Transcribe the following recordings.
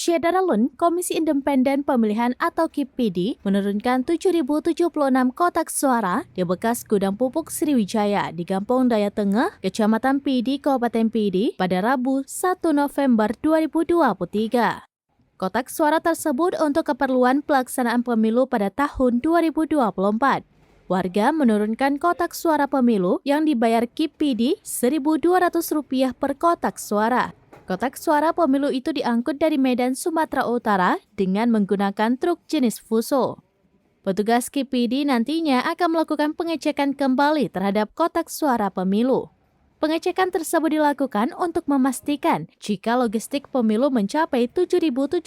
Syedaralun, Komisi Independen Pemilihan atau KIPPD menurunkan 7.076 kotak suara di bekas gudang pupuk Sriwijaya di Kampung Daya Tengah, Kecamatan Pidi, Kabupaten Pidi pada Rabu 1 November 2023. Kotak suara tersebut untuk keperluan pelaksanaan pemilu pada tahun 2024. Warga menurunkan kotak suara pemilu yang dibayar KIPPD Rp1.200 per kotak suara. Kotak suara pemilu itu diangkut dari Medan, Sumatera Utara dengan menggunakan truk jenis Fuso. Petugas KIPPD nantinya akan melakukan pengecekan kembali terhadap kotak suara pemilu. Pengecekan tersebut dilakukan untuk memastikan jika logistik pemilu mencapai 7.076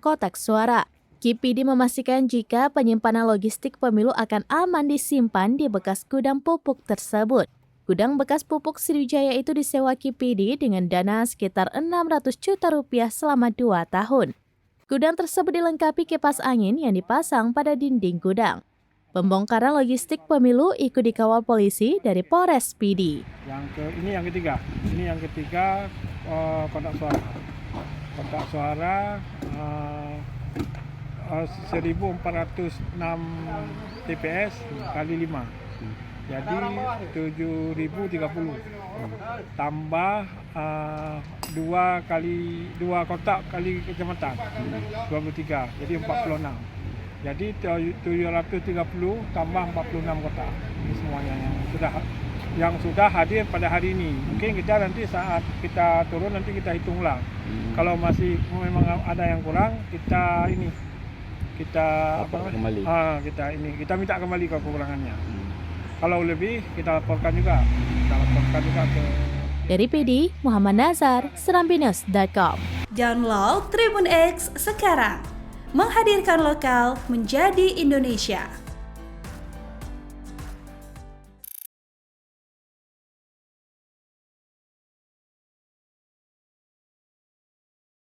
kotak suara. KIPPD memastikan jika penyimpanan logistik pemilu akan aman disimpan di bekas gudang pupuk tersebut. Gudang bekas pupuk Sriwijaya itu disewa KIPPD dengan dana sekitar Rp600 juta selama 2 tahun. Gudang tersebut dilengkapi kipas angin yang dipasang pada dinding gudang. Pembongkaran logistik pemilu ikut dikawal polisi dari Polres Pidi. Ini yang ketiga kotak suara. Kotak suara 1.406 TPS kali 5. Jadi 7.030 tambah 2 kotak kali kecamatan 23, jadi 46. Jadi 730 tambah 46 kotak. Ini semuanya yang sudah hadir pada hari ini. Mungkin kita nanti saat kita turun nanti kita hitung ulang. Kalau masih memang ada yang kurang, kita kita minta kembali ke kekurangannya. Kalau lebih kita laporkan juga ke. Dari PD, Muhammad Nazar, serambinews.com. Download Tribun X sekarang, menghadirkan lokal menjadi Indonesia.